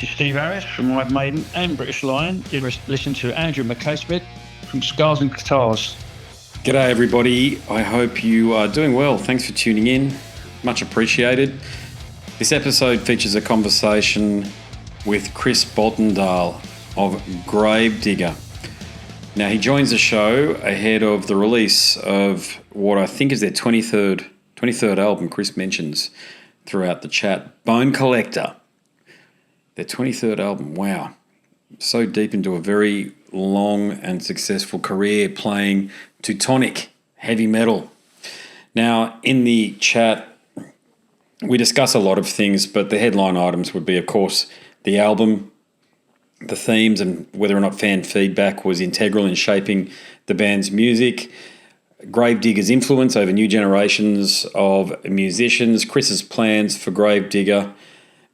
This is Steve Harris from White Maiden and British Lion. You're listening to Andrew McCasebit from Scars and Guitars. G'day everybody, I hope you are doing well. Thanks for tuning in, much appreciated. This episode features a conversation with Chris Boltendahl of Grave Digger. Now he joins the show ahead of the release of what I think is their 23rd album. Chris mentions throughout the chat, Bone Collector. Their 23rd album, wow. So deep into a very long and successful career playing Teutonic heavy metal. Now, in the chat, we discuss a lot of things, but the headline items would be, of course, the album, the themes, and whether or not fan feedback was integral in shaping the band's music, Grave Digger's influence over new generations of musicians, Chris's plans for Grave Digger,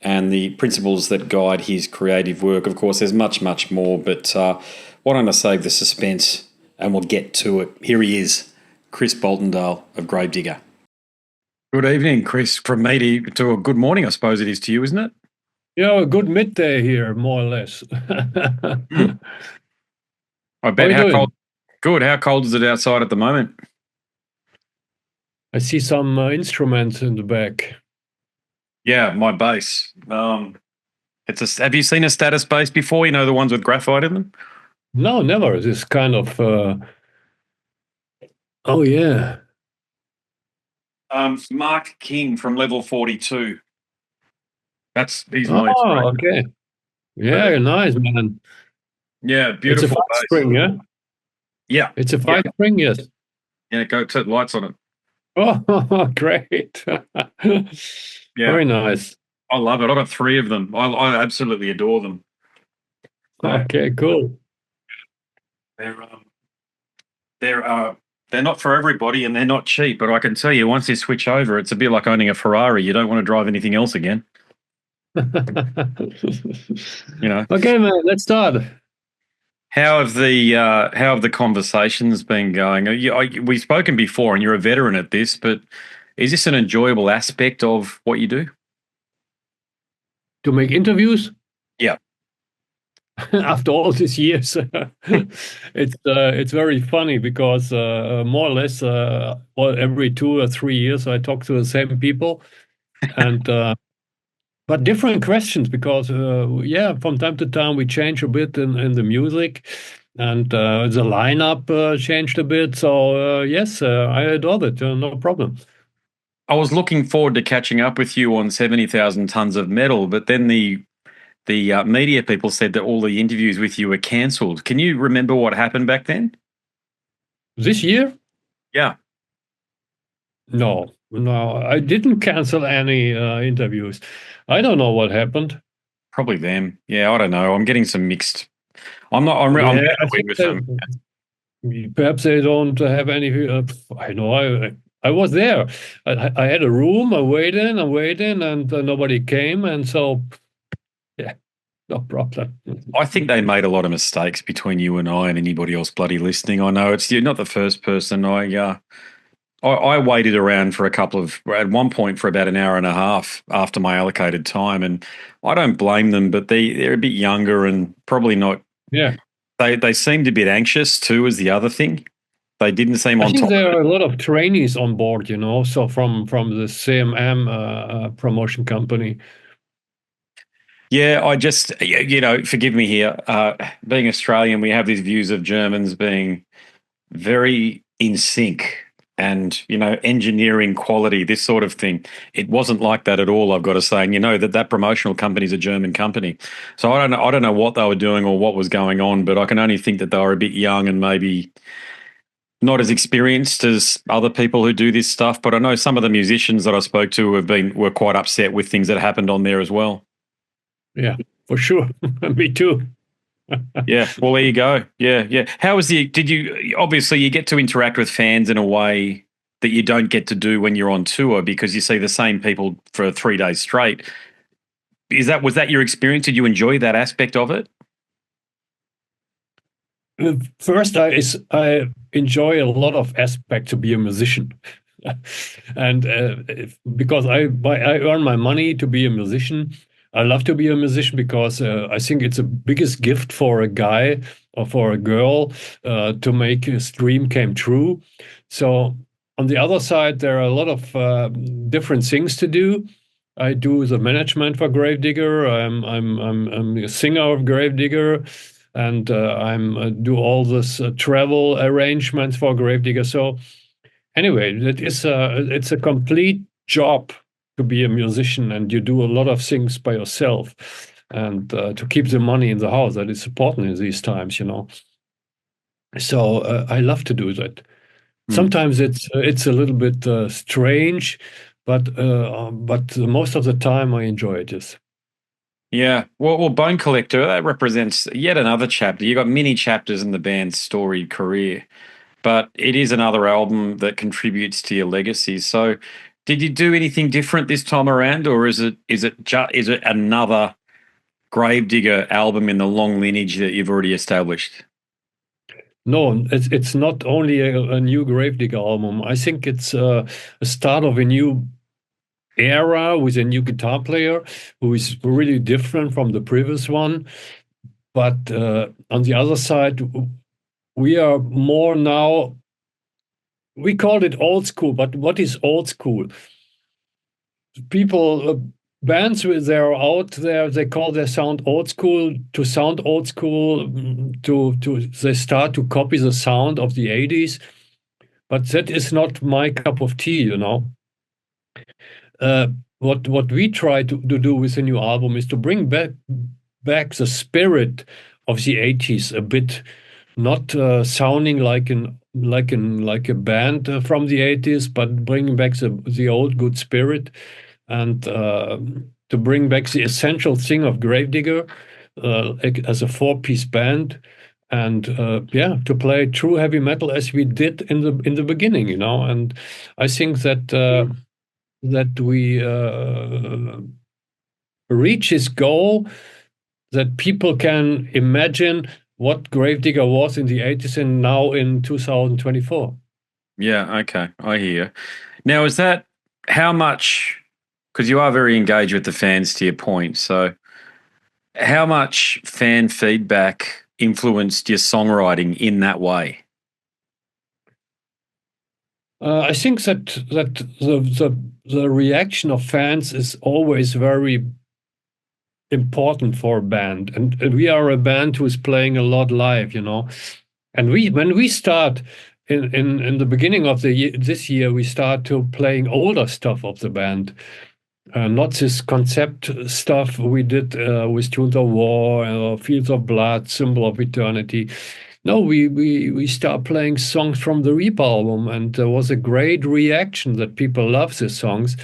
and the principles that guide his creative work. Of course, there's much, much more, but why don't I save the suspense and we'll get to it. Here he is, Chris Boltendahl of Grave Digger. Good evening, Chris. From me to a good morning, I suppose it is to you, isn't it? Yeah, a good midday here, more or less. I bet. How cold? Good. How cold is it outside at the moment? I see some instruments in the back. Yeah, my bass. Have you seen a status bass before? You know, the ones with graphite in them? No, never. This kind of. Oh yeah. Mark King from Level 42. He's my inspiration. Okay. Yeah, nice, man. Yeah, beautiful. It's a five string, yeah. Yeah, it's a five string, yes. Yeah, go turn lights on it. Oh, great. Yeah. Very nice. I love it. I've got 3 of them. I absolutely adore them. Okay, cool. They're not for everybody and they're not cheap, but I can tell you once you switch over, it's a bit like owning a Ferrari. You don't want to drive anything else again. You know. Okay, man, let's start. How have the conversations been going? We've spoken before, and you're a veteran at this, but is this an enjoyable aspect of what you do? To make interviews? Yeah. After all these years, it's very funny because more or less every 2 or 3 years I talk to the same people, and but different questions because from time to time we change a bit in the music, and the lineup changed a bit. So yes, I adore it. No problem. I was looking forward to catching up with you on 70,000 Tons of Metal, but then the media people said that all the interviews with you were cancelled. Can you remember what happened back then? This year? Yeah. No, I didn't cancel any interviews. I don't know what happened. Probably them. Yeah, I don't know. I'm getting some mixed. I'm happy with them. Perhaps they don't have any. I know. I was there. I had a room. I waited, and nobody came, and so yeah, no problem. I think they made a lot of mistakes between you and I and anybody else bloody listening. I know you're not the first person. I waited around at one point for about an hour and a half after my allocated time, and I don't blame them, but they're a bit younger and probably not. Yeah. They seemed a bit anxious too, is the other thing. They didn't seem on top. I think there are a lot of trainees on board, so from the CMM promotion company. Yeah, I just, forgive me here. Being Australian, we have these views of Germans being very in sync and, engineering quality, this sort of thing. It wasn't like that at all, I've got to say. And that promotional company is a German company. So I don't know what they were doing or what was going on, but I can only think that they were a bit young and maybe not as experienced as other people who do this stuff. But I know some of the musicians that I spoke to were quite upset with things that happened on there as well. Yeah, for sure. Me too. Yeah, well, there you go. Yeah. How was obviously you get to interact with fans in a way that you don't get to do when you're on tour because you see the same people for 3 days straight. Was that your experience? Did you enjoy that aspect of it? First, I enjoy a lot of aspects to be a musician. And because I earn my money to be a musician, I love to be a musician because I think it's the biggest gift for a guy or for a girl to make his dream came true. So on the other side, there are a lot of different things to do. I do the management for Grave Digger. I'm a singer of Grave Digger, and I'm do all this travel arrangements for Grave Digger. So anyway, it's a complete job to be a musician, and you do a lot of things by yourself, and to keep the money in the house. That is important in these times, you know. So I love to do that. Hmm. Sometimes it's a little bit strange, but most of the time I enjoy it. Yes. Yeah. Well, Bone Collector, that represents yet another chapter. You got many chapters in the band's storied career, but it is another album that contributes to your legacy. So, did you do anything different this time around, or is it another Gravedigger album in the long lineage that you've already established? No, it's not only a new Gravedigger album. I think it's a start of a new era with a new guitar player who is really different from the previous one. But on the other side, we are more now. We called it old school, but what is old school? People, bands with they're out there, they call their sound old school. To sound old school, to they start to copy the sound of the 80s. But that is not my cup of tea, you know. Uh, what we try to do with the new album is to bring back the spirit of the 80s a bit, not sounding like a band from the 80s, but bringing back the old good spirit, and to bring back the essential thing of Gravedigger as a four-piece band, and yeah, to play true heavy metal as we did in the beginning, you know. And I think that that we reach his goal, that people can imagine what Gravedigger was in the 80s and now in 2024. Yeah, okay, I hear. Now, is that how much? Because you are very engaged with the fans, to your point. So, how much fan feedback influenced your songwriting in that way? I think that the reaction of fans is always very important for a band, and we are a band who is playing a lot live, you know. And when we start in the beginning of the year, this year, we start to playing older stuff of the band, not this concept stuff we did with Tunes of War, Fields of Blood, Symbol of Eternity. No, we start playing songs from the Reap album, and there was a great reaction that people love these songs.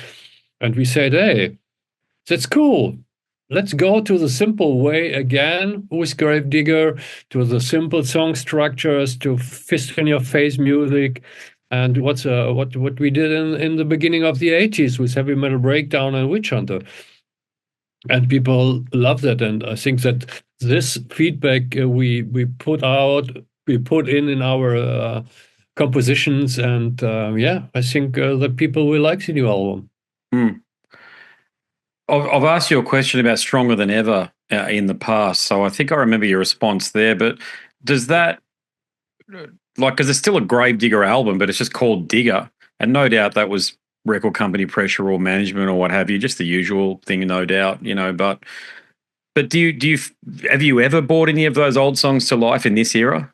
And we said, hey, that's cool. Let's go to the simple way again with Gravedigger, to the simple song structures, to fist in your face music, and what we did in the beginning of the 80s with Heavy Metal Breakdown and Witch Hunter. And people love that, and I think that this feedback we put out, we put in our compositions, and yeah, I think that people will like the new album. Hmm. I've asked you a question about Stronger Than Ever in the past, so I think I remember your response there. But does that, like, because it's still a Gravedigger album, but it's just called Digger, and no doubt that was record company pressure or management or what have you, just the usual thing, no doubt, you know. But do you have you ever brought any of those old songs to life in this era?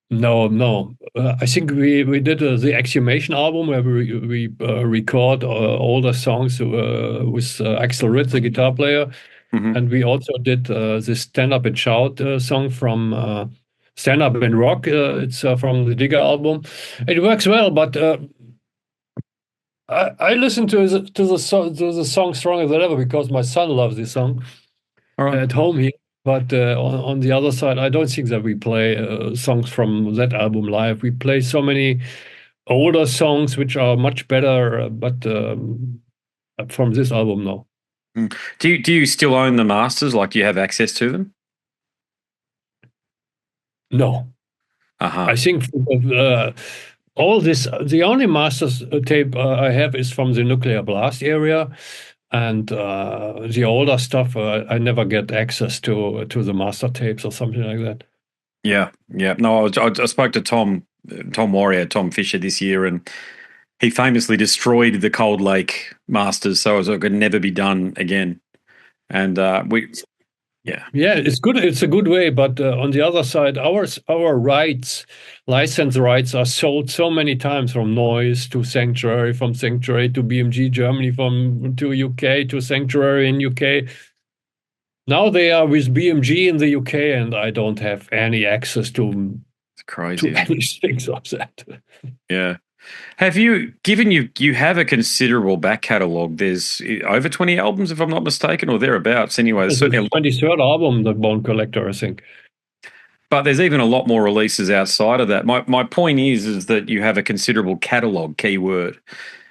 No, no. I think we did the Exhumation album where we record older songs with Axel Ritt, the guitar player, Mm-hmm. and we also did this Stand Up and Shout song from Stand Up and Rock. It's from the Digger album. It works well, but I listen to the song Stronger Than Ever because my son loves this song All right. at home here. But on the other side, I don't think that we play songs from that album live. We play so many older songs which are much better, but from this album, no. Mm. Do you still own the masters? Like, do you have access to them? No. Uh-huh. I think all this, the only masters tape I have is from the Nuclear Blast area. And the older stuff, I never get access to the master tapes or something like that. Yeah, yeah. No, I spoke to Tom Warrior, Tom Fisher this year, and he famously destroyed the Cold Lake masters, so it could never be done again. And yeah, Yeah, it's good. It's a good way, but on the other side, our rights, license rights, are sold so many times from Noise to Sanctuary, from Sanctuary to BMG Germany, from to UK to Sanctuary in UK. Now they are with BMG in the UK, and I don't have any access it's crazy. anything of that. Yeah. Have you, given you have a considerable back catalogue, there's over 20 albums, if I'm not mistaken, or thereabouts anyway. There's It's the certainly 23rd album, The Bone Collector, I think. but there's even a lot more releases outside of that. My point is that you have a considerable catalogue, keyword.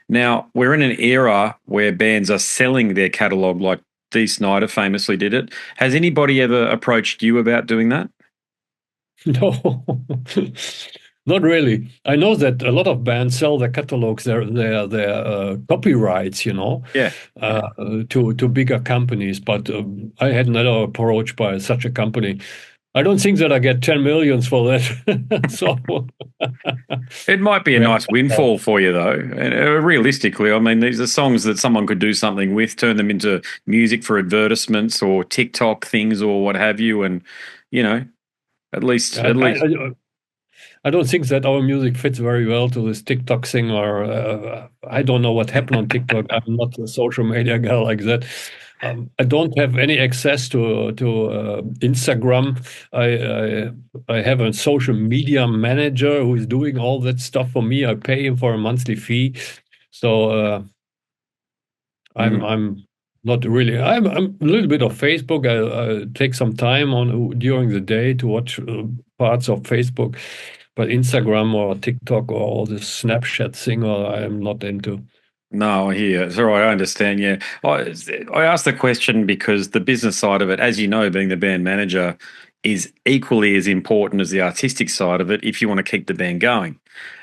Now, we're in an era where bands are selling their catalogue like Dee Snider famously did it. Has anybody ever approached you about doing that? No, not really. I know that a lot of bands sell their catalogs, their copyrights, Yeah. to bigger companies. But I had never approached by such a company. I don't think that I get 10 millions for that. So It might be a yeah, nice windfall for you, though. And realistically, I mean, these are songs that someone could do something with, turn them into music for advertisements or TikTok things or what have you. And, you know, I, at least, I, I don't think that our music fits very well to this TikTok thing, or I don't know what happened on TikTok. I'm not a social media guy like that. I don't have any access to Instagram. I have a social media manager who is doing all that stuff for me. I pay him for a monthly fee, so I'm not really. I'm a little bit of Facebook. I take some time on during the day to watch parts of Facebook, but Instagram or TikTok or all this Snapchat thing, or I'm not into. no, I hear. It's all right. I understand. Yeah. I asked the question because the business side of it, as you know, being the band manager, is equally as important as the artistic side of it if you want to keep the band going.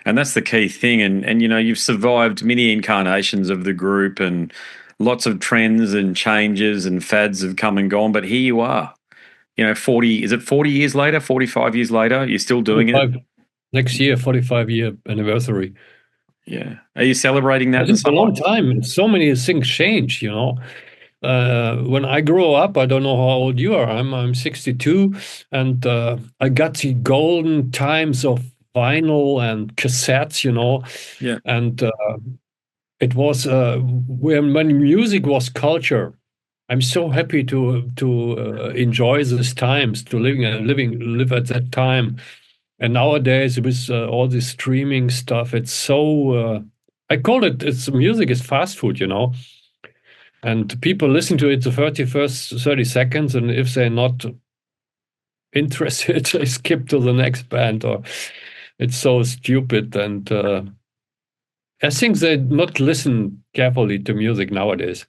And that's the key thing. And you know, you've survived many incarnations of the group and lots of trends and changes and fads have come and gone. But here you are, you know, 40, is it 40 years later, 45 years later, you're still doing it? 45, next year, 45-year anniversary. Yeah. Are you celebrating I that in think it's a some way? long time. So many things change. When I grow up, I don't know how old you are. I'm 62, and I got the golden times of vinyl and cassettes. Yeah. And it was when music was culture. I'm so happy to enjoy these times, to live at that time. And nowadays, with all this streaming stuff, it's so. I call it's music is fast food. And people listen to it the 30 seconds, and if they're not interested, they skip to the next band, or it's so stupid. And I think they not listen carefully to music nowadays.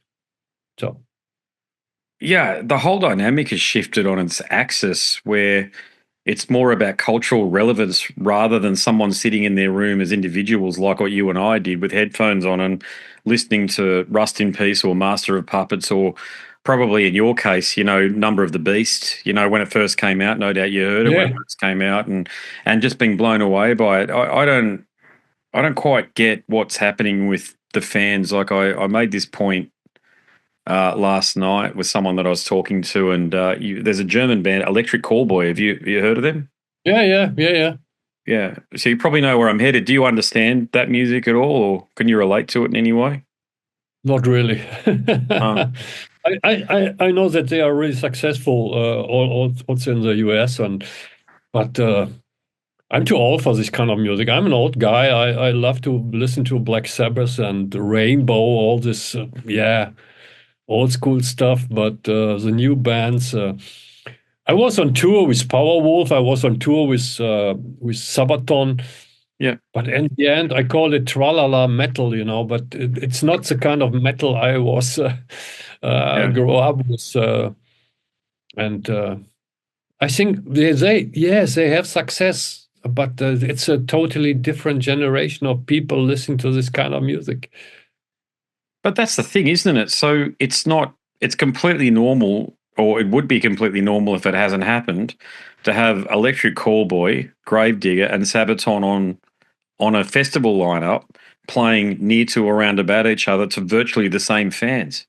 So Yeah, the whole dynamic has shifted on its axis where it's more about cultural relevance rather than someone sitting in their room as individuals like what you and I did with headphones on and listening to Rust in Peace or Master of Puppets or probably in your case, you know, Number of the Beast, you know, when it first came out, no doubt you heard it when yeah, it first came out and just being blown away by it. I don't quite get what's happening with the fans. Like I made this point last night with someone that I was talking to, and there's a German band, Electric Callboy. Have you heard of them? yeah. Yeah. So you probably know where I'm headed. Do you understand that music at all, or can you relate to it in any way? Not really. Uh, I know that they are really successful, also in the US, but I'm too old for this kind of music. I'm an old guy. I love to listen to Black Sabbath and Rainbow, all this, old school stuff. But the new bands, I was on tour with Powerwolf. I was on tour with Sabaton. yeah. But in the end, I call it tralala metal. But it's not the kind of metal I was Yeah. grow up with. And I think yes, they have success, but it's a totally different generation of people listening to this kind of music. But that's the thing, isn't it? So it's completely normal, or it would be completely normal if it hasn't happened, to have Electric Callboy, Grave Digger, and Sabaton on a festival lineup playing near to or around about each other to virtually the same fans.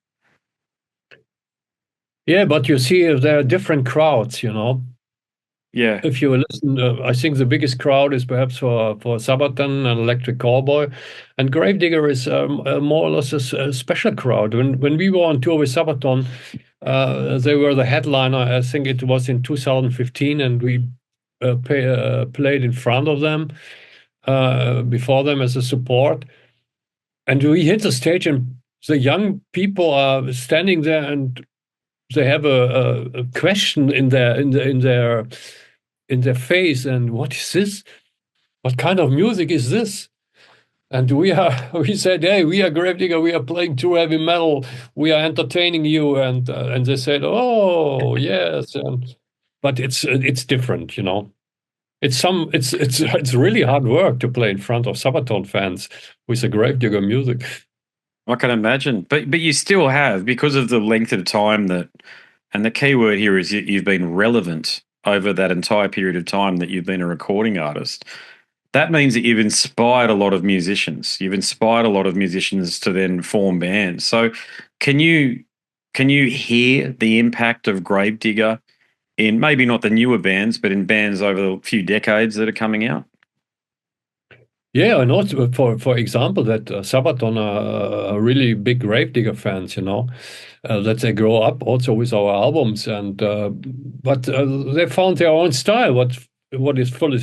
Yeah, but you see, there are different crowds, you know. Yeah. If you listen, I think the biggest crowd is perhaps for Sabaton and Electric Callboy, and Gravedigger is more or less a special crowd. When we were on tour with Sabaton, they were the headliner. I think it was in 2015, and we played in front of them, before them as a support. And we hit the stage, and the young people are standing there, and they have a question in their face, and what is this? What kind of music is this? And we said, hey, we are Gravedigger, we are playing true heavy metal, we are entertaining you, and they said, oh yes, but it's different, you know. It's really hard work to play in front of Sabaton fans with the Gravedigger music. I can imagine, but you still have, because of the length of time that, and the key word here is you've been relevant over that entire period of time that you've been a recording artist. That means that you've inspired a lot of musicians. You've inspired a lot of musicians to then form bands. So, can you hear the impact of Gravedigger in maybe not the newer bands, but in bands over the few decades that are coming out? Yeah, I know. For example, that Sabaton are really big Gravedigger fans, you know, that they grow up also with our albums, and but they found their own style. What is fully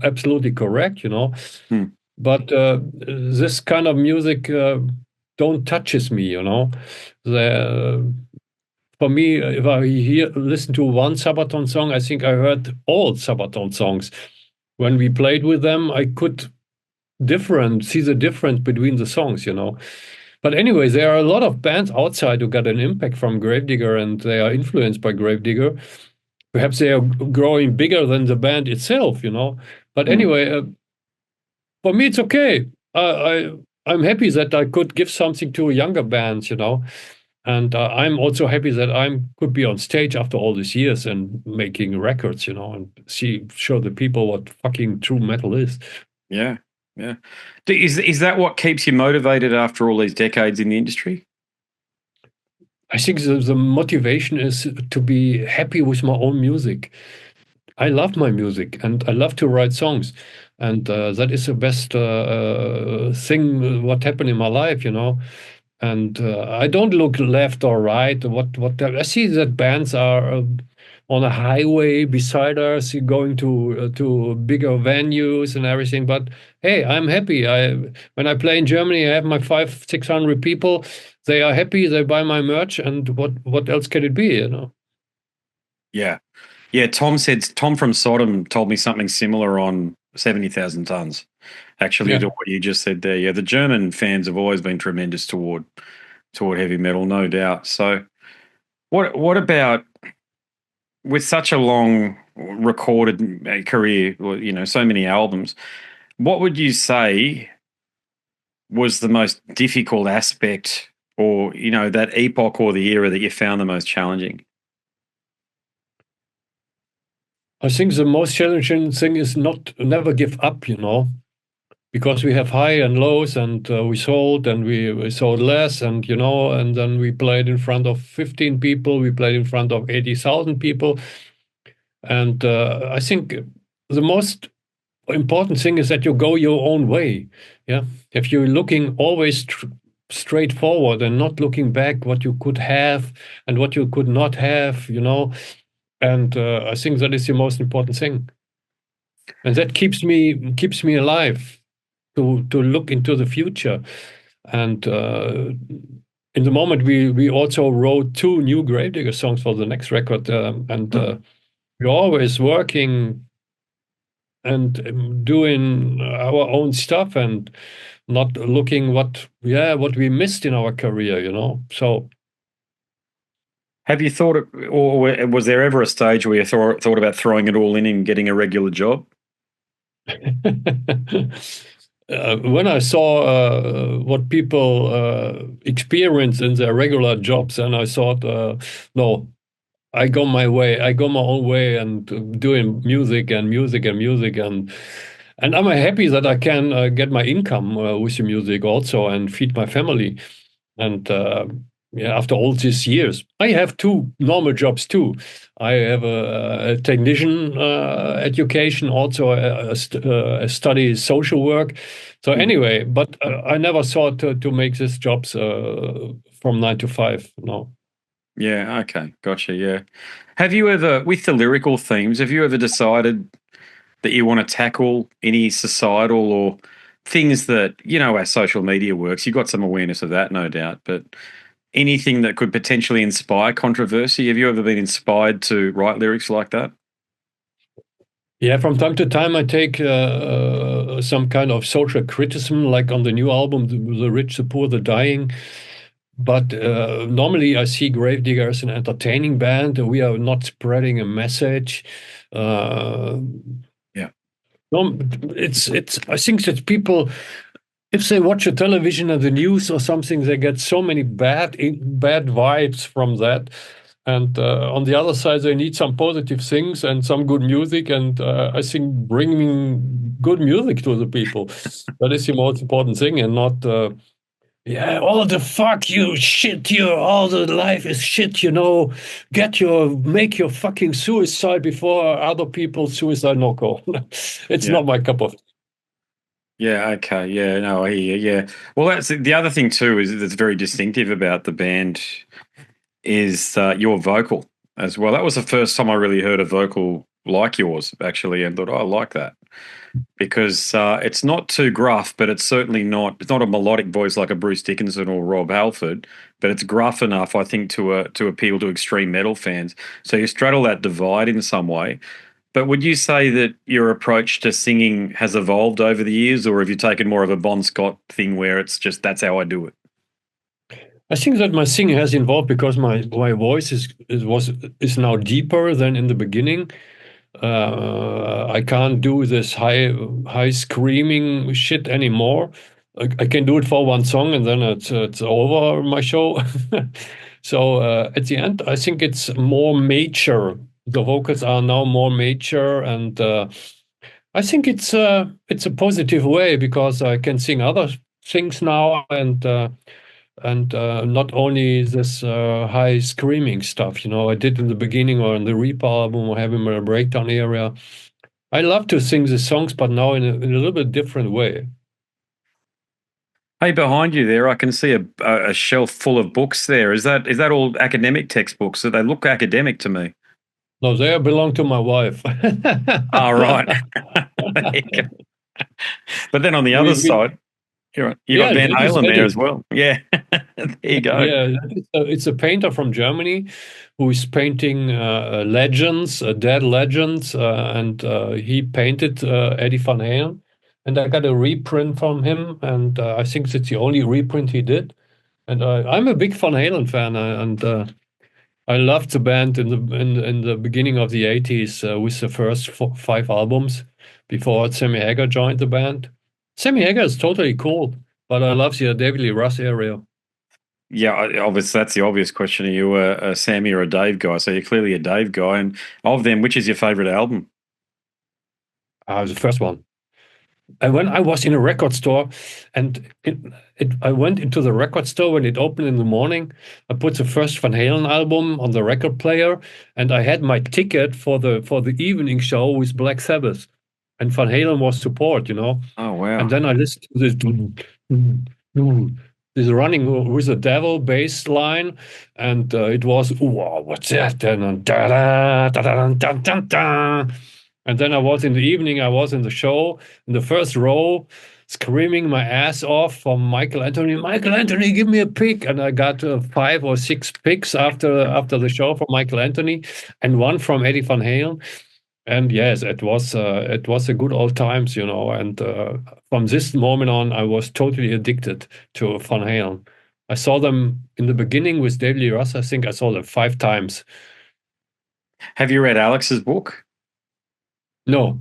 absolutely correct, you know. Hmm. But this kind of music don't touches me, you know. For me, if I listen to one Sabaton song, I think I heard all Sabaton songs. When we played with them, I could see the difference between the songs, you know. But anyway, there are a lot of bands outside who got an impact from Gravedigger, and they are influenced by Gravedigger. Perhaps they are growing bigger than the band itself, you know. But anyway, for me, it's okay. I'm happy that I could give something to younger bands, you know. And I'm also happy that I could be on stage after all these years and making records, you know, and show the people what fucking true metal is. Yeah, yeah. Is that what keeps you motivated after all these decades in the industry? I think the motivation is to be happy with my own music. I love my music, and I love to write songs, and that is the best thing what happened in my life, you know. And I don't look left or right. What I see that bands are on a highway beside us, going to bigger venues and everything. But hey, I'm happy. When I play in Germany, I have my 500-600 people. They are happy. They buy my merch, and what else can it be? You know. Yeah, yeah. Tom from Sodom told me something similar on 70,000 Tons. Actually, Yeah. to what you just said there. Yeah, the German fans have always been tremendous toward heavy metal, no doubt. So, what about, with such a long recorded career, you know, so many albums? What would you say was the most difficult aspect, or you know, that epoch or the era that you found the most challenging? I think the most challenging thing is never give up, you know, because we have high and lows, and we sold and we sold less, and you know, and then we played in front of 15 people, we played in front of 80,000 people, and I think the most important thing is that you go your own way. Yeah, if you're looking always straight forward and not looking back, what you could have and what you could not have, you know, and I think that is the most important thing, and that keeps me alive to look into the future. And in the moment, we also wrote two new Gravedigger songs for the next record, and we're always working and doing our own stuff and not looking what we missed in our career, you know. So Have you thought, or was there ever a stage where you thought about throwing it all in and getting a regular job? when I saw what people experience in their regular jobs, and I thought, no, I go my way. I go my own way and doing music and music and music and I'm happy that I can get my income with the music also and feed my family. And yeah, after all these years, I have two normal jobs too. I have a technician education, also a study social work. So Mhm. anyway, but I never thought to make these jobs from 9 to 5. No. Yeah, okay, gotcha. Yeah. Have you ever, with the lyrical themes, have you ever decided that you want to tackle any societal or things that, you know, how social media works? You've got some awareness of that, no doubt, but anything that could potentially inspire controversy? Have you ever been inspired to write lyrics like that? Yeah, from time to time, I take some kind of social criticism, like on the new album, The Rich, the Poor, the Dying. But normally, I see Gravedigger as an entertaining band. We are not spreading a message. Uh, Yeah. no, it's. I think that people, if they watch a television or the news or something, they get so many bad vibes from that. And on the other side, they need some positive things and some good music. And I think bringing good music to the people, that is the most important thing, and not yeah, all the fuck you shit, you all the life is shit, make your fucking suicide before other people's suicide. No go. It's Yeah. not my cup of. Yeah, okay. Yeah, no, I hear you. Yeah. Well, that's the other thing too is that's very distinctive about the band is your vocal as well. That was the first time I really heard a vocal like yours, actually, and thought, oh, I like that because it's not too gruff, but it's not a melodic voice like a Bruce Dickinson or Rob Halford, but it's gruff enough, I think, to appeal to extreme metal fans. So you straddle that divide in some way. But would you say that your approach to singing has evolved over the years, or have you taken more of a Bon Scott thing where it's just that's how I do it? I think that my singing has evolved because my voice is now deeper than in the beginning. I can't do this high screaming shit anymore. I can do it for one song and then it's over my show. So at the end, I think it's more mature. The vocals are now more mature, and I think it's a positive way because I can sing other things now and not only this high screaming stuff. I did in the beginning or in the Reaper album or having a breakdown area. I love to sing the songs, but now in a little bit different way. Hey, behind you there, I can see a shelf full of books there. Is that all academic textbooks? So they look academic to me. No, they belong to my wife. Oh, right. There you go. But then on the other we side, you got Yeah, Van that is Halen there Eddie. as well. Yeah, there you go. Yeah, it's a painter from Germany who is painting legends, dead legends, and he painted Eddie Van Halen. And I got a reprint from him, and I think it's the only reprint he did. And I'm a big Van Halen fan, and I loved the band in the beginning of the '80s with the first 5 albums before Sammy Hagar joined the band. Sammy Hagar is totally cool, but I love the David Lee Roth area. Yeah, obviously that's the obvious question. Are you a Sammy or a Dave guy? So you're clearly a Dave guy. And of them, which is your favorite album? The first one. And when I was in a record store, and I went into the record store when it opened in the morning. I put the first Van Halen album on the record player, and I had my ticket for the evening show with Black Sabbath, and Van Halen was support. Oh, And wow. then I listened to this running with the devil bass line, and it was, wow, what's that? And da da da da da da da. And then I was in the evening, I was in the show in the first row, screaming my ass off from Michael Anthony. Michael Anthony, give me a pick! And I got 5 or 6 picks after the show from Michael Anthony, and one from Eddie Van Halen. And yes, it was a good old times. And from this moment on, I was totally addicted to Van Halen. I saw them in the beginning with David Lee Roth. I think I saw them 5 times. Have you read Alex's book? No,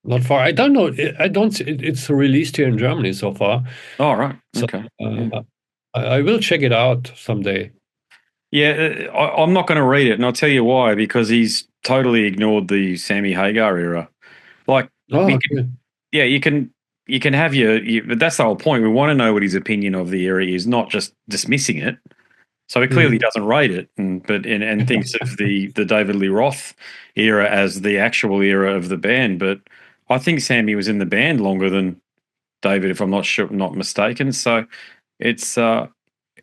Not far. I don't know. I don't. It's released here in Germany so far. Oh, right. So Okay. Yeah. uh, I will check it out someday. Yeah, I'm not going to read it, and I'll tell you why. Because he's totally ignored the Sammy Hagar era. Like, Oh, we okay. yeah, you can have but that's the whole point. We want to know what his opinion of the era is, not just dismissing it. So he clearly Mhm. doesn't rate it, and thinks of the David Lee Roth era as the actual era of the band. But I think Sammy was in the band longer than David, if I'm not mistaken. So it's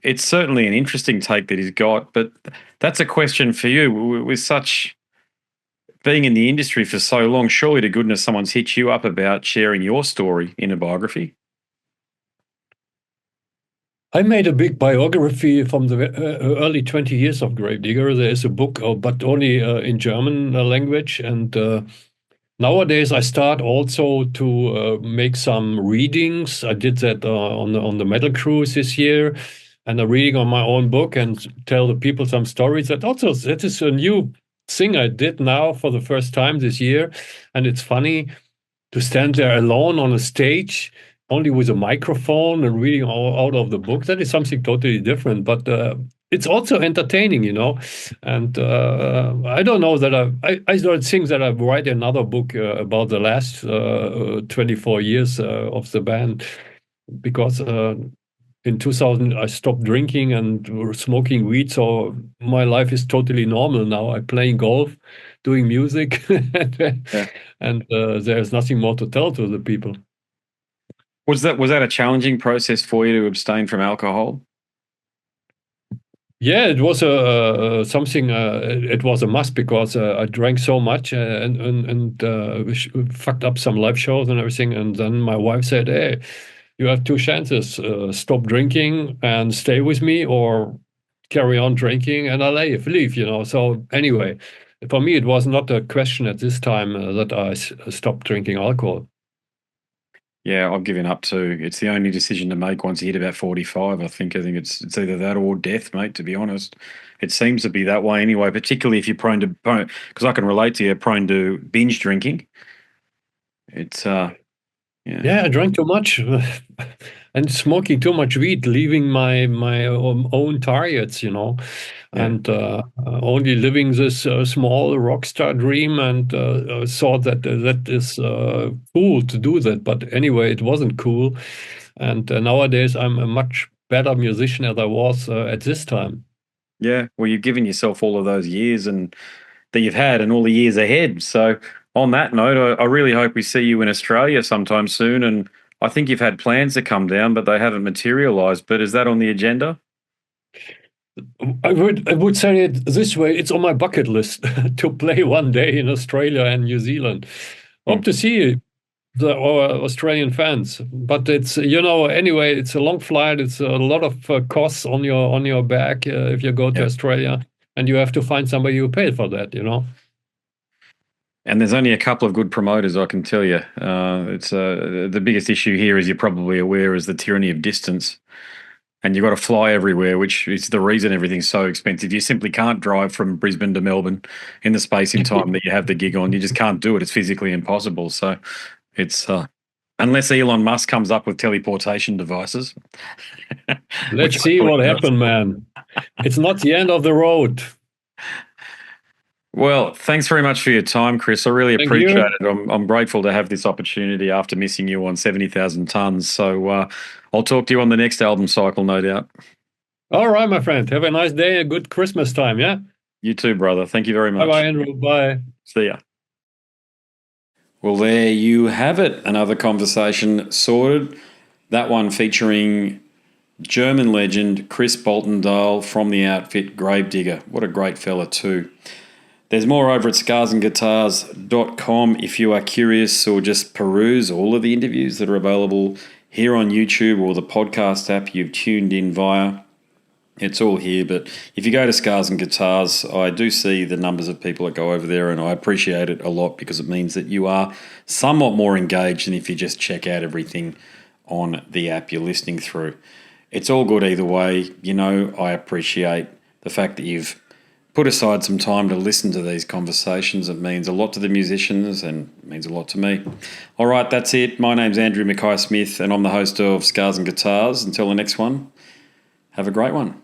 it's certainly an interesting take that he's got. But that's a question for you. With such being in the industry for so long, surely to goodness someone's hit you up about sharing your story in a biography. I made a big biography from the early 20 years of Grave Digger. There is a book, but only in German language. And nowadays, I start also to make some readings. I did that on the metal cruise this year, and a reading on my own book and tell the people some stories. That is a new thing I did now for the first time this year, and it's funny to stand there alone on a stage, only with a microphone and reading all out of the book. That is something totally different, but it's also entertaining, you know. And I don't know that I don't think that I write another book about the last 24 years of the band, because in 2000 I stopped drinking and smoking weed, so my life is totally normal now. I'm playing golf, doing music, Yeah. and there's nothing more to tell to the people. Was that a challenging process for you to abstain from alcohol? Yeah, it was something. It was a must because I drank so much and fucked up some live shows and everything. And then my wife said, "Hey, you have two chances: stop drinking and stay with me, or carry on drinking and I leave." You know. So anyway, for me, it was not a question at this time that I stopped drinking alcohol. Yeah, I've given up too. It's the only decision to make once you hit about 45. I think it's either that or death, mate. To be honest, it seems to be that way anyway. Particularly if you're prone to, because I can relate to you, prone to binge drinking. It's yeah, Yeah, I drank too much and smoking too much weed, leaving my own targets, you know, yeah, and only living this small rock star dream, and thought that that is cool to do that. But anyway, it wasn't cool. And nowadays, I'm a much better musician as I was at this time. yeah. Well, you've given yourself all of those years and that you've had, and all the years ahead. So, on that note, I really hope we see you in Australia sometime soon. And I think you've had plans to come down, but they haven't materialised. But is that on the agenda? I would say it this way: it's on my bucket list to play one day in Australia and New Zealand. Hmm. Hope to see the Australian fans. But it's, you know, anyway, it's a long flight. It's a lot of costs on your back if you go to Yeah. Australia, and you have to find somebody who paid for that. You know. And there's only a couple of good promoters, I can tell you. It's the biggest issue here, as you're probably aware, is the tyranny of distance. And you've got to fly everywhere, which is the reason everything's so expensive. You simply can't drive from Brisbane to Melbourne in the space in time that you have the gig on. You just can't do it. It's physically impossible. So it's unless Elon Musk comes up with teleportation devices, Let's which see hopefully what he does. happened, man. It's not the end of the road. Well, thanks very much for your time, Chris. I really Thank appreciate you. it. I'm grateful to have this opportunity after missing you on 70,000 tons. So I'll talk to you on the next album cycle, no doubt. All right, my friend. Have a nice day. A good Christmas time. Yeah. You too, brother. Thank you very Bye bye, much. Andrew. Bye. See ya. Well, there you have it. Another conversation sorted. That one featuring German legend Chris Boltendahl from the outfit Grave Digger. What a great fella, too. There's more over at scarsandguitars.com if you are curious or just peruse all of the interviews that are available here on YouTube or the podcast app you've tuned in via. It's all here, but if you go to Scars and Guitars, I do see the numbers of people that go over there, and I appreciate it a lot because it means that you are somewhat more engaged than if you just check out everything on the app you're listening through. It's all good either way. You know, I appreciate the fact that you've put aside some time to listen to these conversations. It means a lot to the musicians and it means a lot to me. All right, that's it. My name's Andrew Mackay-Smith and I'm the host of Scars and Guitars. Until the next one, have a great one.